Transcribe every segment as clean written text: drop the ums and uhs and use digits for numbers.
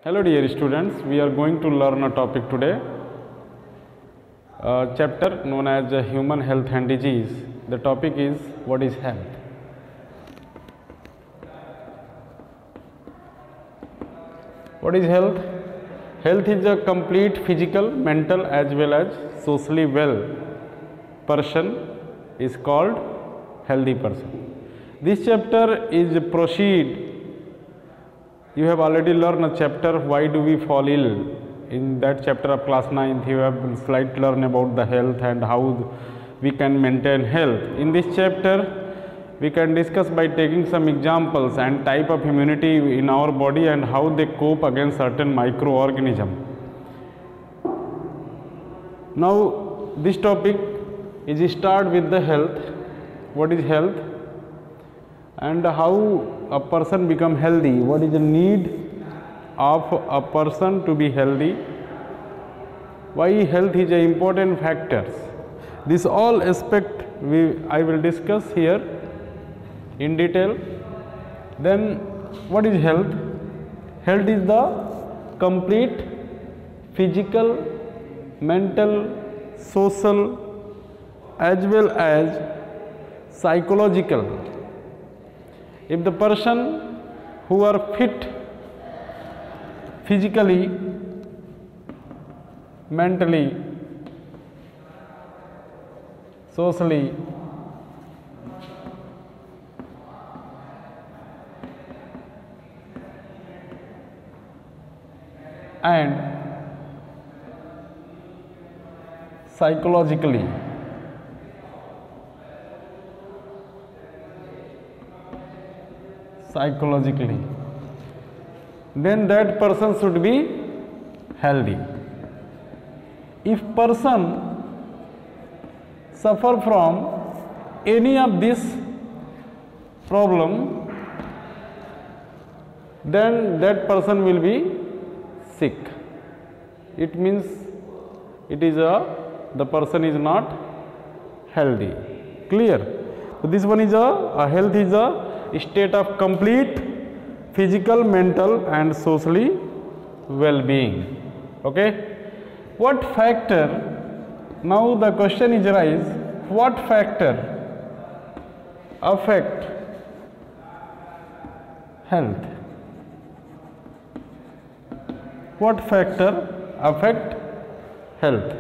Hello dear students, we are going to learn a topic today, a chapter known as Human Health and Disease. The topic is what is health. What is health? Health is a complete physical, mental as well as socially well person is called healthy person. This chapter is proceed. You have already learned a chapter why do we fall ill. In that chapter of class 9th you have slightly learned about the health and how we can maintain health. In this chapter we can discuss by taking some examples and type of immunity in our body and how they cope against certain microorganisms. Now this topic is start with the health. What is health? And how a person become healthy, what is the need of a person to be healthy, why health is an important factor. This all aspect I will discuss here in detail. Then what is health? Health is the complete physical, mental, social as well as psychological. If the person who are fit physically, mentally, socially, and psychologically, then that person should be healthy. If person suffer from any of this problem, then that person will be sick. It means the person is not healthy. Clear? So this one is a health is a state of complete physical, mental and socially well-being. Okay? What factor, now the question is arise, what factor affect health? What factor affect health?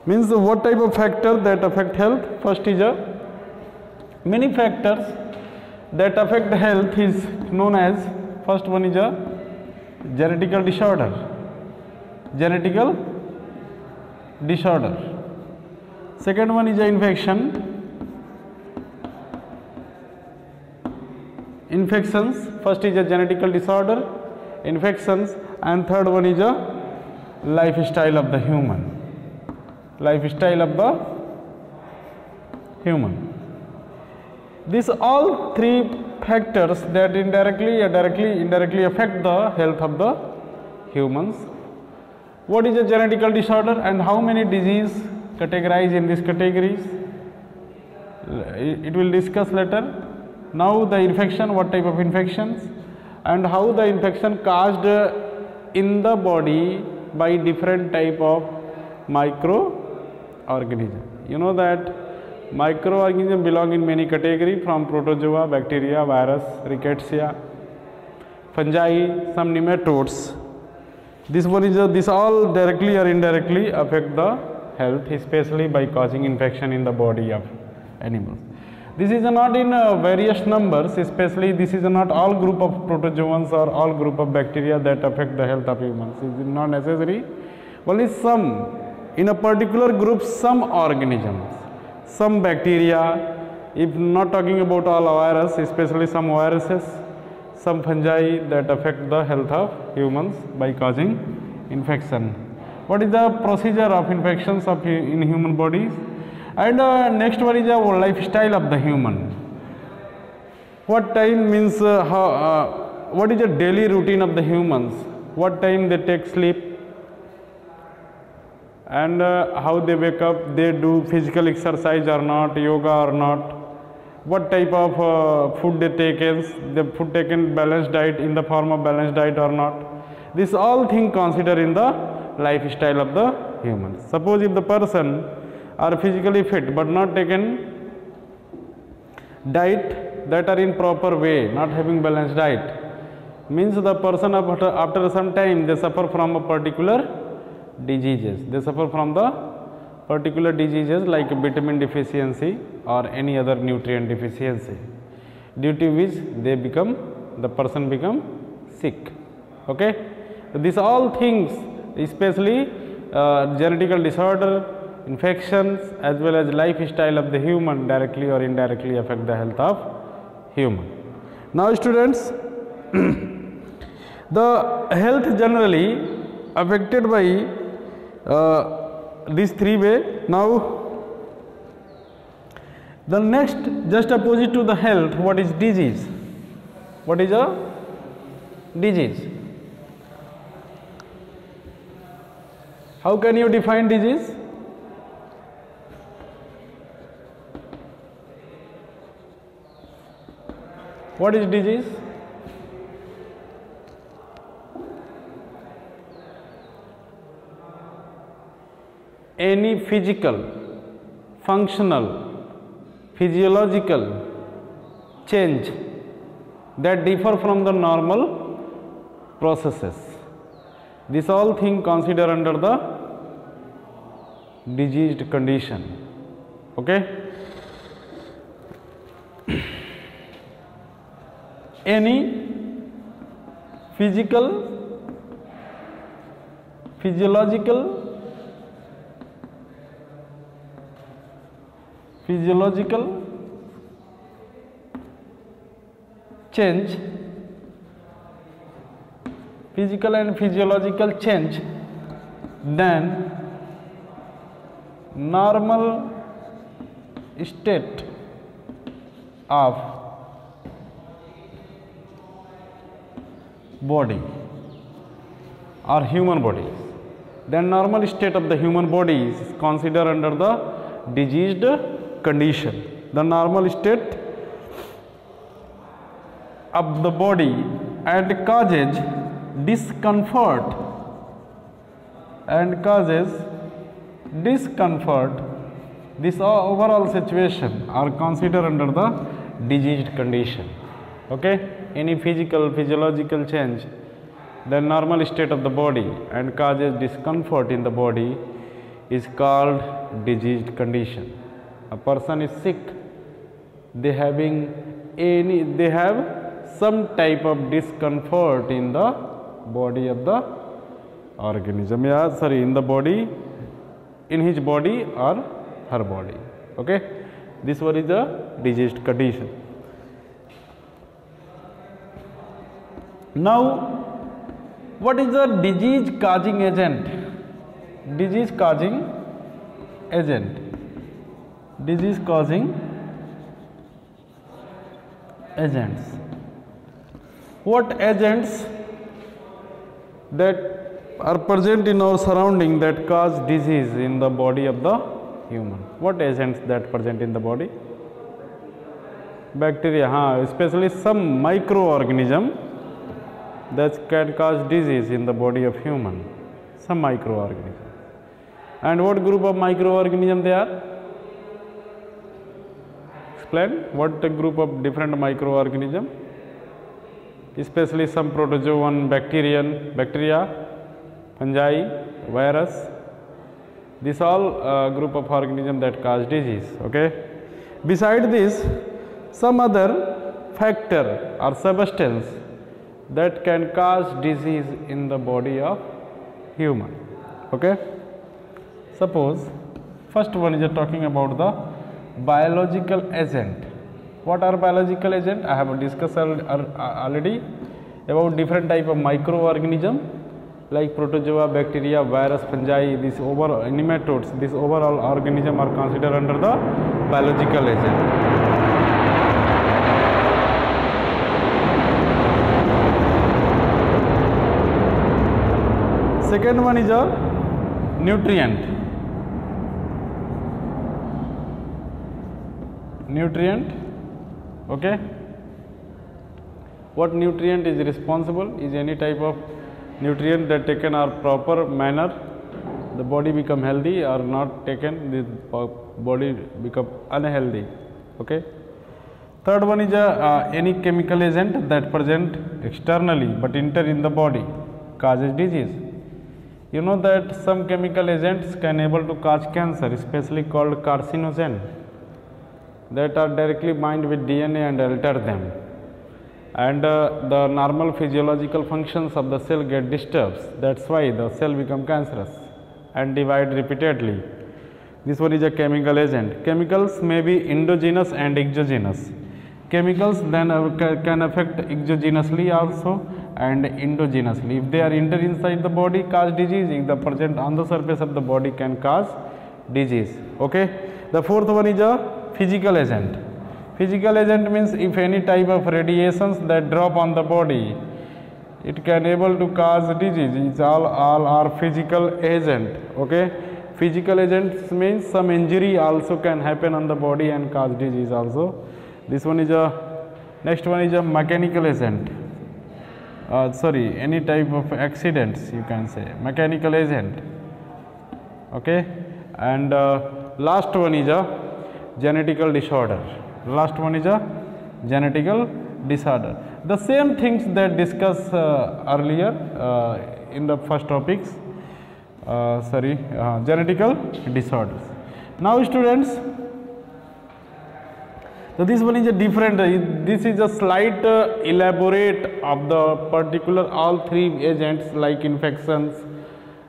Means what type of factor that affect health? First is many factors that affect health is known as, first one is a genetical disorder. Second one is a infections. First is a genetical disorder, infections, and third one is a lifestyle of the human. These all three factors that indirectly affect the health of the humans. What is a genetical disorder and how many disease categorized in these categories? It will discuss later. Now the infection, what type of infections and how the infection caused in the body by different type of microorganisms. You know that microorganisms belong in many categories from protozoa, bacteria, virus, rickettsia, fungi, some nematodes. This one is this all directly or indirectly affect the health, especially by causing infection in the body of animals. This is not in various numbers, especially this is not all group of protozoans or all group of bacteria that affect the health of humans. It is not necessary. Only some, in a particular group, some organisms. Some bacteria, if not talking about all virus, especially some viruses, some fungi that affect the health of humans by causing infection. What is the procedure of infections in human bodies? And next one is a lifestyle of the human. What time means what is the daily routine of the humans? What time they take sleep? And how they wake up, they do physical exercise or not, yoga or not, what type of food they take, is the food taken balanced diet in the form of balanced diet or not. This all thing consider in the lifestyle of the human. Suppose if the person are physically fit but not taken diet that are in proper way, not having balanced diet, means the person after some time they suffer from a particular diseases. They suffer from the particular diseases like vitamin deficiency or any other nutrient deficiency, due to which the person become sick. Okay, so these all things, especially genetical disorder, infections, as well as lifestyle of the human, directly or indirectly affect the health of human. Now students, the health generally affected by these three way. Now the next, just opposite to the health, what is disease? What is a disease? How can you define disease? What is disease? Any physical, functional, physiological change that differ from the normal processes. This all thing consider under the diseased condition. Okay. Any physical, physiological change, physical and physiological change than normal state of body or human body. Then normal state of the human body is considered under the diseased condition. The normal state of the body and causes discomfort this overall situation are considered under the diseased condition. Okay, any physical, physiological change, the normal state of the body and causes discomfort in the body is called diseased condition. A person is sick, they have some type of discomfort in the body of the organism, in the body, in his body or her body. Okay, this one is the diseased condition. Now, what is the disease causing agent? Disease causing agent. Disease causing agents. What agents that are present in our surrounding that cause disease in the body of the human? What agents that present in the body? Bacteria, especially some microorganism that can cause disease in the body of human. Some microorganism. And what group of microorganism they are? Explain what the group of different microorganism, especially some protozoan, bacteria, fungi, virus. This all group of organism that cause disease. Okay. Beside this, some other factor or substance that can cause disease in the body of human. Okay. Suppose first one is talking about the biological agent. What are biological agent? I have discussed already about different type of microorganism like protozoa, bacteria, virus, fungi. These overall nematodes, this overall organism are considered under the biological agent. Second one is a nutrient. Okay. What nutrient is responsible? Is any type of nutrient that taken are proper manner, the body become healthy, or not taken, the body become unhealthy. Okay. Third one is any chemical agent that present externally but enter in the body causes disease. You know that some chemical agents can able to cause cancer, especially called carcinogen, that are directly bind with DNA and alter them, and the normal physiological functions of the cell get disturbed. That's why the cell become cancerous and divide repeatedly. This one is a chemical agent. Chemicals may be endogenous and exogenous. Chemicals then can affect exogenously also and endogenously. If they are enter inside the body, cause disease. If they present on the surface of the body, can cause disease. Okay. The fourth one is a physical agent. Physical agent means if any type of radiations that drop on the body, it can able to cause disease. It's all are physical agent. Okay. Physical agents means some injury also can happen on the body and cause disease also. This one is a, next one is a mechanical agent. Any type of accidents, you can say mechanical agent. Okay. And last one is a genetical disorder. Last one is a genetical disorder. The same things that discussed earlier in the first topics. Genetical disorders. Now students, so this one is a different, this is a slight elaborate of the particular all three agents like infections,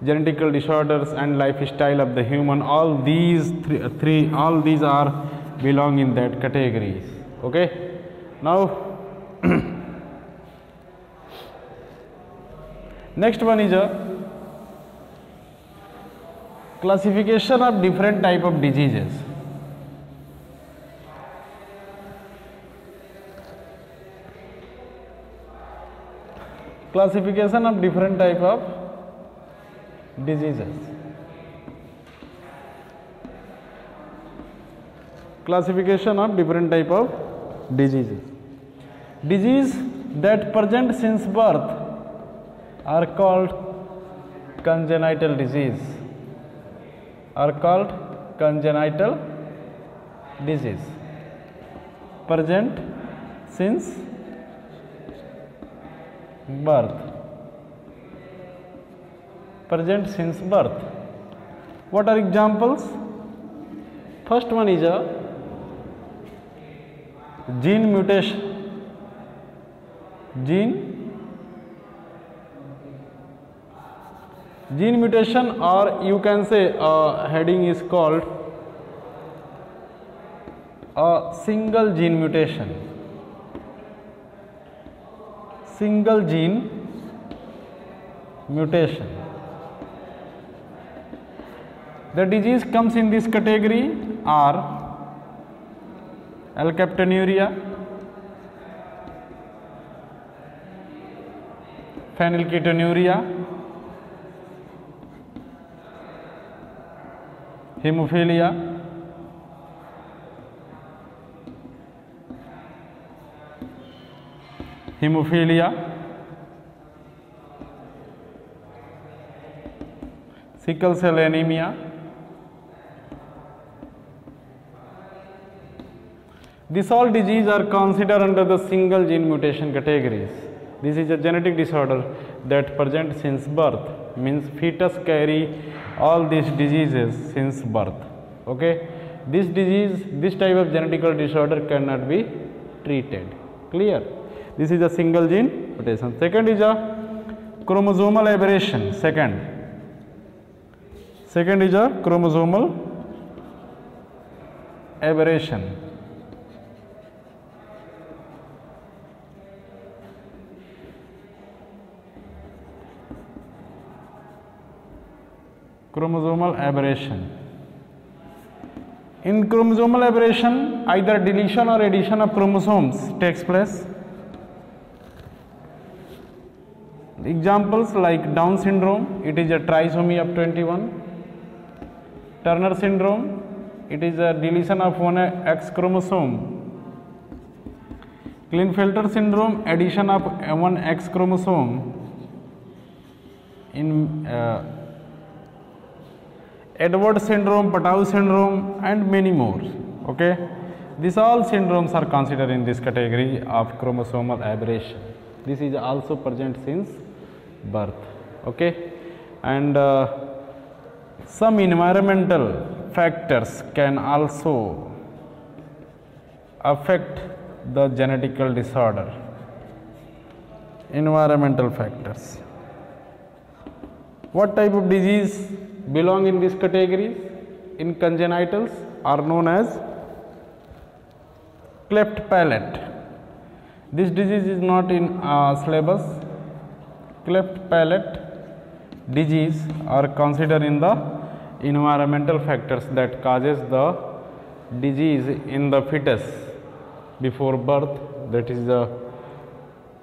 genetical disorders and lifestyle of the human. All these all these are belong in that categories. Okay. Now next one is a classification of different type of diseases. Classification of different type of diseases. Classification of different type of diseases. Disease that present since birth are called congenital disease. Are called congenital disease. Present since birth. Present since birth. What are examples? First one is a gene mutation. Gene mutation, or you can say heading is called a single gene mutation. Single gene mutation. The disease comes in this category are alkaptonuria, phenylketonuria, hemophilia, sickle cell anemia. These all diseases are considered under the single gene mutation categories. This is a genetic disorder that present since birth, means fetus carry all these diseases since birth. Okay. This disease, this type of genetical disorder cannot be treated. Clear? This is a single gene mutation. Second is a chromosomal aberration. Second is a chromosomal aberration. Chromosomal aberration. In chromosomal aberration, either deletion or addition of chromosomes takes place. Examples like Down syndrome, it is a trisomy of 21. Turner syndrome, it is a deletion of one X chromosome. Klinefelter syndrome, addition of one X chromosome. in Edwards syndrome, Patau syndrome, and many more. Okay, these all syndromes are considered in this category of chromosomal aberration. This is also present since birth. Okay, and some environmental factors can also affect the genetical disorder. Environmental factors. What type of disease belong in this category? In congenitals are known as cleft palate. This disease is not in syllabus. Cleft palate disease are considered in the environmental factors that causes the disease in the fetus before birth. That is the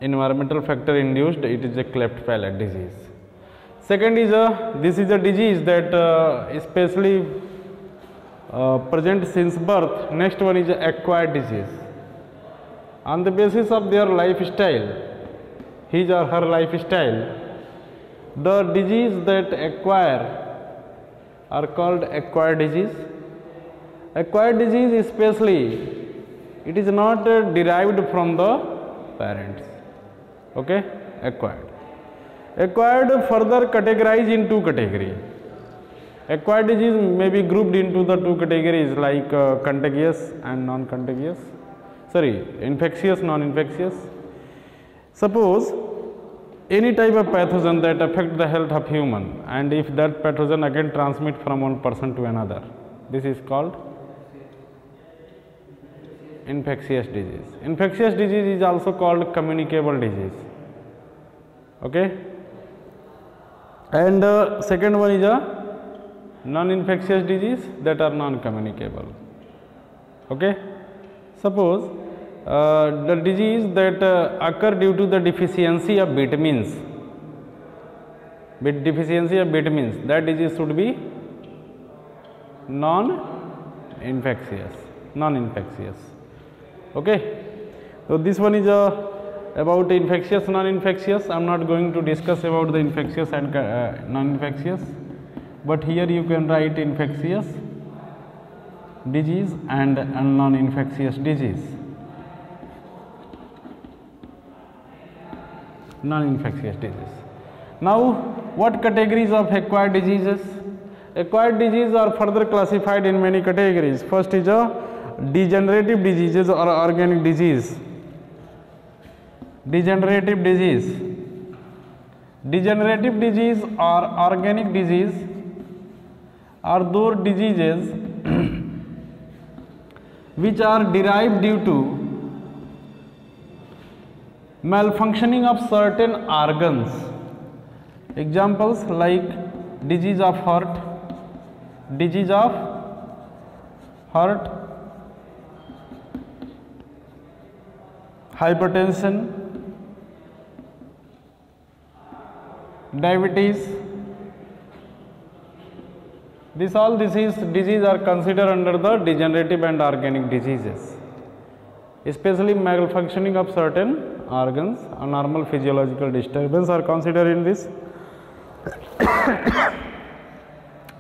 environmental factor induced. It is a cleft palate disease. Second is this is a disease that especially present since birth. Next one is acquired disease. On the basis of their lifestyle, his or her lifestyle, the disease that acquire are called acquired disease. Acquired disease especially, it is not derived from the parents. Okay, acquired. Acquired further categorized in two categories. Acquired disease may be grouped into the two categories like contagious and non-contagious. Infectious, non-infectious. Suppose any type of pathogen that affect the health of human, and if that pathogen again transmit from one person to another, this is called infectious disease. Infectious disease is also called communicable disease. Okay, and second one is a non-infectious disease that are non-communicable. Okay, suppose the disease that occur due to the deficiency of vitamins. With deficiency of vitamins, that disease should be non-infectious. Okay, so this one is about infectious, non-infectious. I am not going to discuss about the infectious and non-infectious, but here you can write infectious disease and non-infectious disease. Non-infectious disease. Now, what categories of acquired diseases? Acquired diseases are further classified in many categories. First is a degenerative diseases or organic disease. Degenerative disease. Degenerative disease or organic disease are those diseases which are derived due to malfunctioning of certain organs. Examples like disease of heart, hypertension, diabetes. All diseases are considered under the degenerative and organic diseases. Especially malfunctioning of certain organs, abnormal physiological disturbance are considered in this.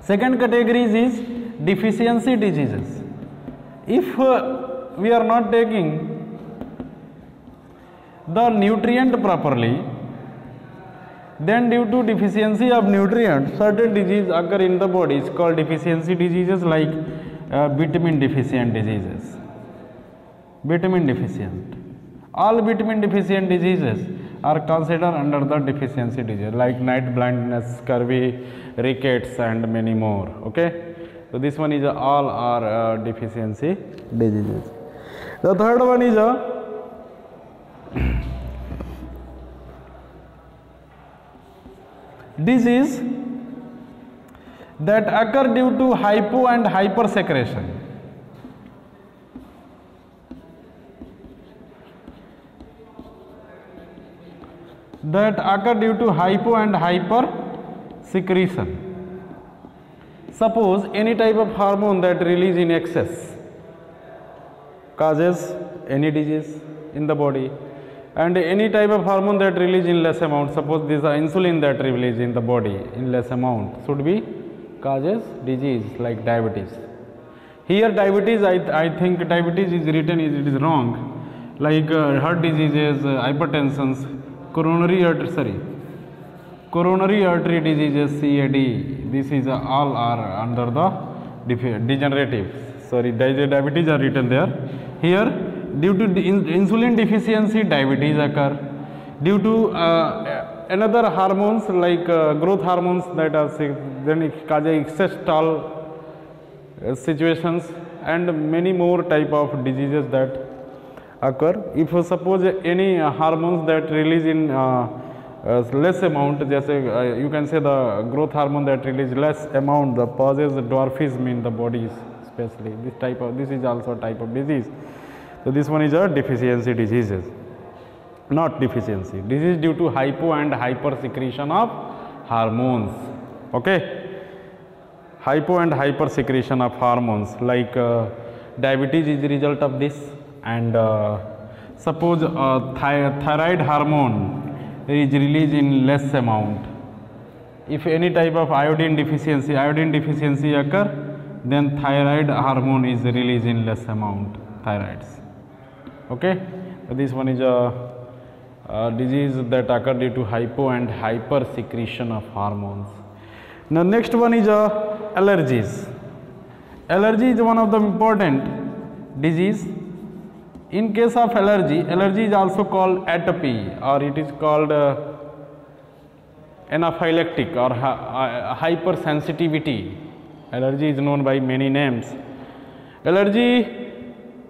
Second category is deficiency diseases. If we are not taking the nutrient properly, then due to deficiency of nutrients, certain diseases occur in the body. It's called deficiency diseases like vitamin deficient diseases. Vitamin deficient. All vitamin deficient diseases are considered under the deficiency disease like night blindness, scurvy, rickets and many more. Okay, so this one is all are deficiency diseases. The third one is disease that occur due to hypo and hypersecretion. That occur due to hypo and hyper secretion. Suppose any type of hormone that release in excess causes any disease in the body. and any type of hormone that release in less amount, suppose this insulin that release in the body in less amount should be causes disease like diabetes. Here diabetes, I think diabetes is written, it is wrong, like heart diseases, hypertensions, coronary artery diseases, CAD, this is all are under the degenerative, diabetes are written there. Here due to the insulin deficiency diabetes occur, due to another hormones like growth hormones that are then it causes excess tall situations, and many more type of diseases that occur. If suppose any hormones that release in less amount, you can say the growth hormone that release less amount, the causes dwarfism in the bodies, especially this is also a type of disease. So this one is a deficiency diseases, not deficiency. This is due to hypo and hyper secretion of hormones. Okay, hypo and hyper secretion of hormones like diabetes is the result of this, and suppose thyroid hormone is released in less amount. If any type of iodine deficiency occur, then thyroid hormone is released in less amount, thyroids. Okay, so this one is a disease that occur due to hypo and hyper secretion of hormones. Now next one is allergies. Allergy is one of the important disease. In case of allergy is also called atopy, or it is called anaphylactic or hypersensitivity. Allergy is known by many names. Allergy,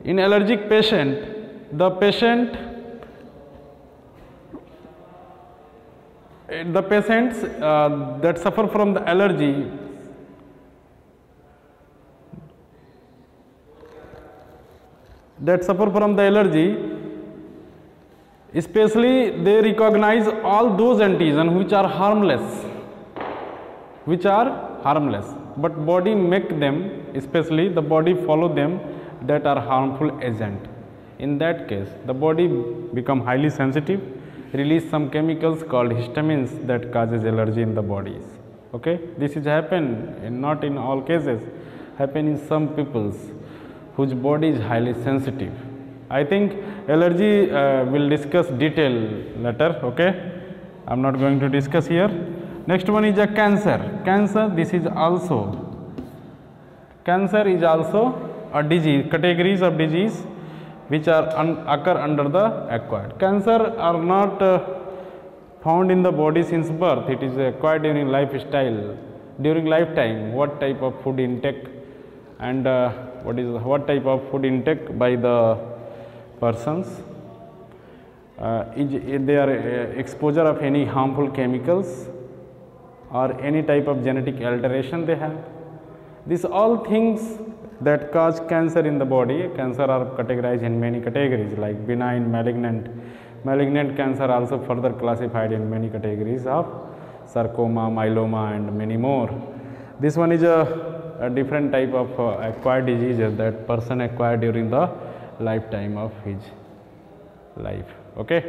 in allergic patient, the patients that suffer from the allergy, especially they recognize all those antigens which are harmless, but body make them, especially the body follow them that are harmful agent. In that case, the body become highly sensitive, release some chemicals called histamines that causes allergy in the bodies. Okay, this is happen not in all cases, happen in some peoples whose body is highly sensitive. I think allergy will discuss detail later. Okay, I am not going to discuss here. Next one is a cancer. Cancer is also a disease, categories of disease which are occur under the acquired. Cancer are not found in the body since birth. It is acquired during lifestyle, during lifetime. What type of food intake and what type of food intake by the persons, is there exposure of any harmful chemicals or any type of genetic alteration they have. These all things that cause cancer in the body. Cancer are categorized in many categories like benign, malignant. Malignant cancer also further classified in many categories of sarcoma, myeloma and many more. This one is a different type of acquired diseases that person acquired during the lifetime of his life. Okay,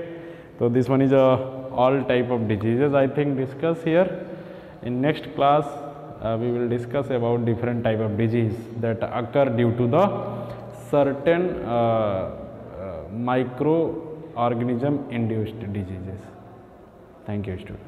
so this one is all type of diseases I think discuss here. In next class we will discuss about different type of disease that occur due to the certain microorganism induced diseases. Thank you, students.